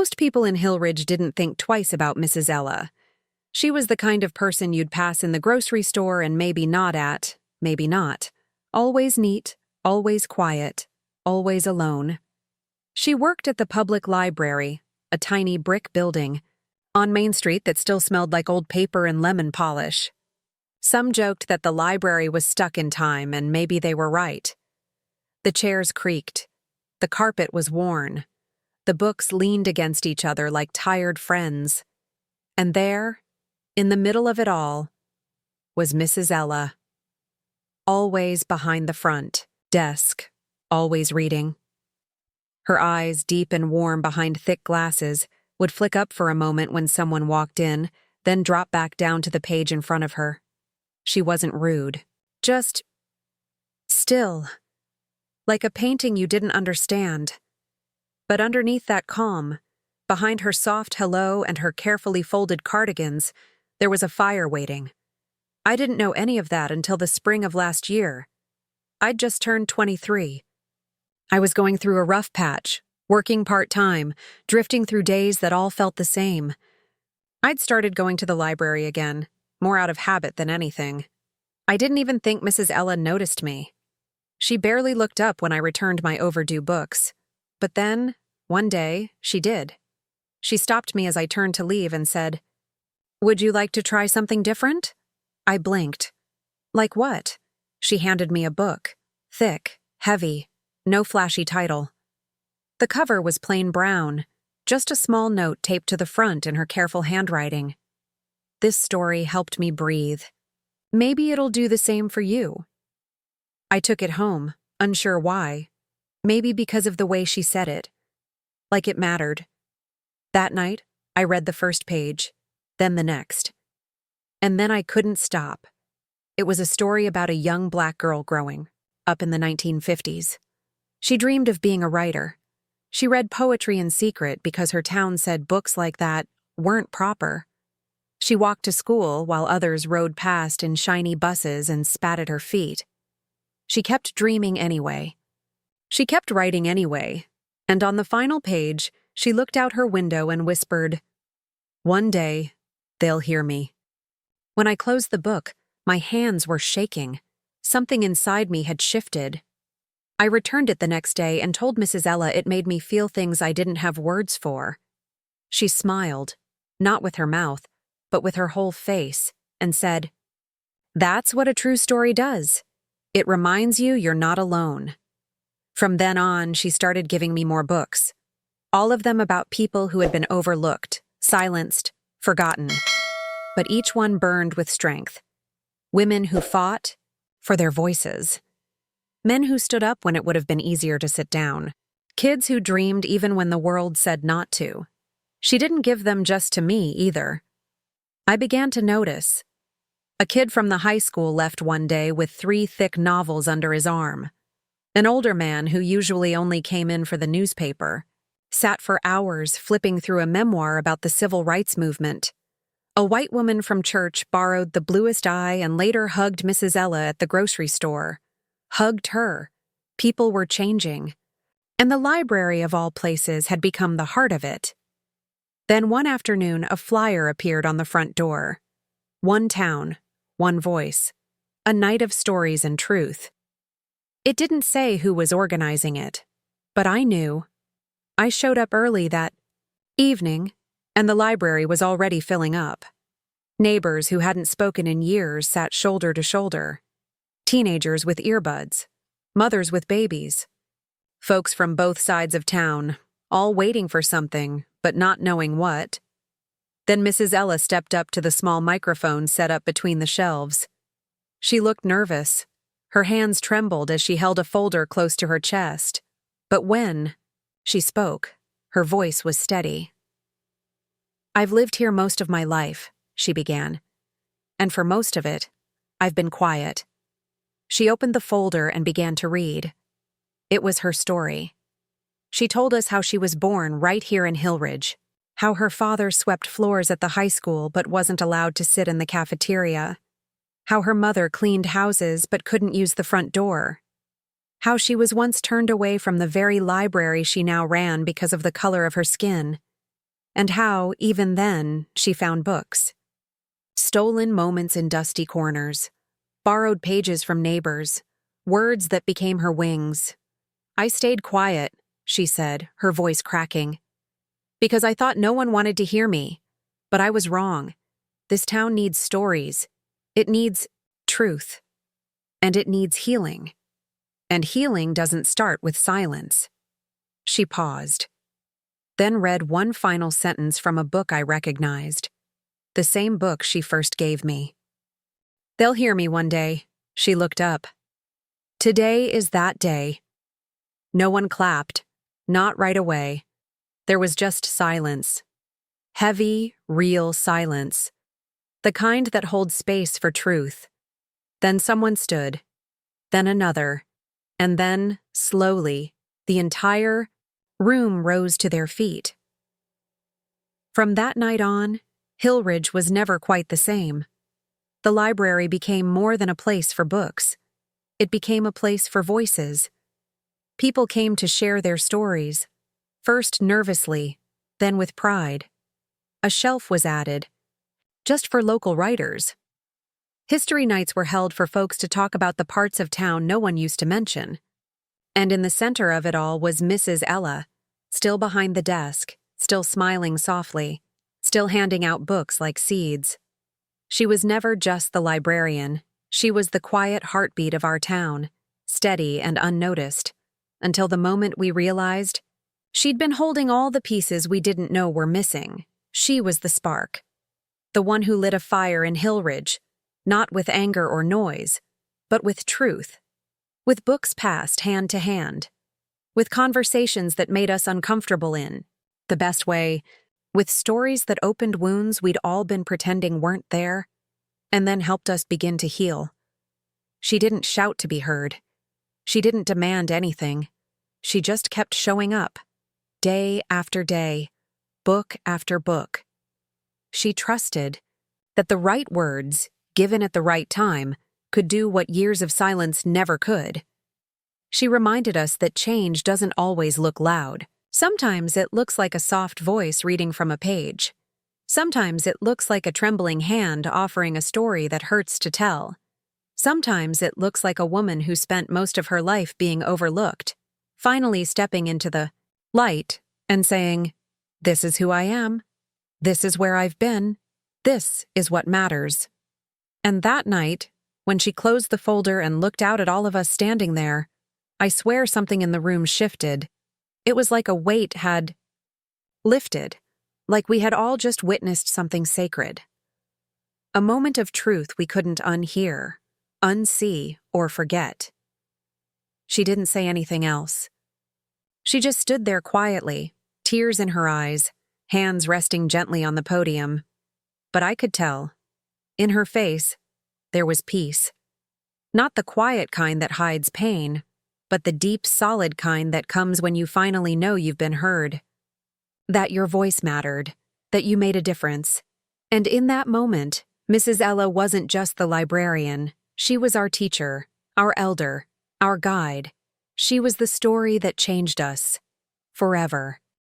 Most people in Hillridge didn't think twice about Mrs. Ella. She was the kind of person you'd pass in the grocery store and maybe nod at, maybe not. Always neat, always quiet, always alone. She worked at the public library, a tiny brick building, on Main Street that still smelled like old paper and lemon polish. Some joked that the library was stuck in time, and maybe they were right. The chairs creaked. The carpet was worn. The books leaned against each other like tired friends. And there, in the middle of it all, was Mrs. Ella. Always behind the front desk, always reading. Her eyes, deep and warm behind thick glasses, would flick up for a moment when someone walked in, then drop back down to the page in front of her. She wasn't rude, just still, like a painting you didn't understand. But underneath that calm, behind her soft hello and her carefully folded cardigans, there was a fire waiting. I didn't know any of that until the spring of last year. I'd just turned 23. I was going through a rough patch, working part-time, drifting through days that all felt the same. I'd started going to the library again, more out of habit than anything. I didn't even think Mrs. Ella noticed me. She barely looked up when I returned my overdue books. But then, one day, she did. She stopped me as I turned to leave and said, "Would you like to try something different?" I blinked. Like what? She handed me a book. Thick, heavy, no flashy title. The cover was plain brown, just a small note taped to the front in her careful handwriting. This story helped me breathe. Maybe it'll do the same for you. I took it home, unsure why. Maybe because of the way she said it. Like it mattered. That night, I read the first page, then the next. And then I couldn't stop. It was a story about a young black girl growing up in the 1950s. She dreamed of being a writer. She read poetry in secret because her town said books like that weren't proper. She walked to school while others rode past in shiny buses and spat at her feet. She kept dreaming anyway. She kept writing anyway, and on the final page, she looked out her window and whispered, "One day, they'll hear me." When I closed the book, my hands were shaking. Something inside me had shifted. I returned it the next day and told Mrs. Ella it made me feel things I didn't have words for. She smiled, not with her mouth, but with her whole face, and said, "That's what a true story does. It reminds you you're not alone." From then on, she started giving me more books, all of them about people who had been overlooked, silenced, forgotten. But each one burned with strength. Women who fought for their voices. Men who stood up when it would have been easier to sit down. Kids who dreamed even when the world said not to. She didn't give them just to me, either. I began to notice. A kid from the high school left one day with 3 thick novels under his arm. An older man who usually only came in for the newspaper sat for hours flipping through a memoir about the civil rights movement. A white woman from church borrowed the bluest eye and later hugged Mrs. Ella at the grocery store. Hugged her. People were changing. And the library, of all places, had become the heart of it. Then one afternoon, a flyer appeared on the front door. One town, one voice. A night of stories and truth. It didn't say who was organizing it, but I knew. I showed up early that evening, and the library was already filling up. Neighbors who hadn't spoken in years sat shoulder to shoulder. Teenagers with earbuds. Mothers with babies. Folks from both sides of town, all waiting for something, but not knowing what. Then Mrs. Ella stepped up to the small microphone set up between the shelves. She looked nervous. Her hands trembled as she held a folder close to her chest. But when she spoke, her voice was steady. "I've lived here most of my life," she began. "And for most of it, I've been quiet." She opened the folder and began to read. It was her story. She told us how she was born right here in Hillridge, how her father swept floors at the high school but wasn't allowed to sit in the cafeteria, how her mother cleaned houses but couldn't use the front door, how she was once turned away from the very library she now ran because of the color of her skin, and how, even then, she found books. Stolen moments in dusty corners, borrowed pages from neighbors, words that became her wings. "I stayed quiet," she said, her voice cracking, "because I thought no one wanted to hear me. But I was wrong. This town needs stories. It needs truth. And it needs healing. And healing doesn't start with silence." She paused, then read one final sentence from a book I recognized, the same book she first gave me. "They'll hear me one day." She looked up. "Today is that day." No one clapped, not right away. There was just silence. Heavy, real silence. The kind that holds space for truth. Then someone stood. Then another. And then, slowly, the entire room rose to their feet. From that night on, Hillridge was never quite the same. The library became more than a place for books. It became a place for voices. People came to share their stories, first nervously, then with pride. A shelf was added, just for local writers. History nights were held for folks to talk about the parts of town no one used to mention. And in the center of it all was Mrs. Ella, still behind the desk, still smiling softly, still handing out books like seeds. She was never just the librarian. She was the quiet heartbeat of our town, steady and unnoticed, until the moment we realized she'd been holding all the pieces we didn't know were missing. She was the spark, the one who lit a fire in Hillridge, not with anger or noise, but with truth, with books passed hand to hand, with conversations that made us uncomfortable in the best way, with stories that opened wounds we'd all been pretending weren't there, and then helped us begin to heal. She didn't shout to be heard. She didn't demand anything. She just kept showing up, day after day, book after book. She trusted that the right words, given at the right time, could do what years of silence never could. She reminded us that change doesn't always look loud. Sometimes it looks like a soft voice reading from a page. Sometimes it looks like a trembling hand offering a story that hurts to tell. Sometimes it looks like a woman who spent most of her life being overlooked, finally stepping into the light and saying, "This is who I am. This is where I've been. This is what matters." And that night, when she closed the folder and looked out at all of us standing there, I swear something in the room shifted. It was like a weight had lifted, like we had all just witnessed something sacred. A moment of truth we couldn't unhear, unsee, or forget. She didn't say anything else. She just stood there quietly, tears in her eyes, hands resting gently on the podium. But I could tell. In her face, there was peace. Not the quiet kind that hides pain, but the deep, solid kind that comes when you finally know you've been heard. That your voice mattered, that you made a difference. And in that moment, Mrs. Ella wasn't just the librarian. She was our teacher, our elder, our guide. She was the story that changed us. Forever.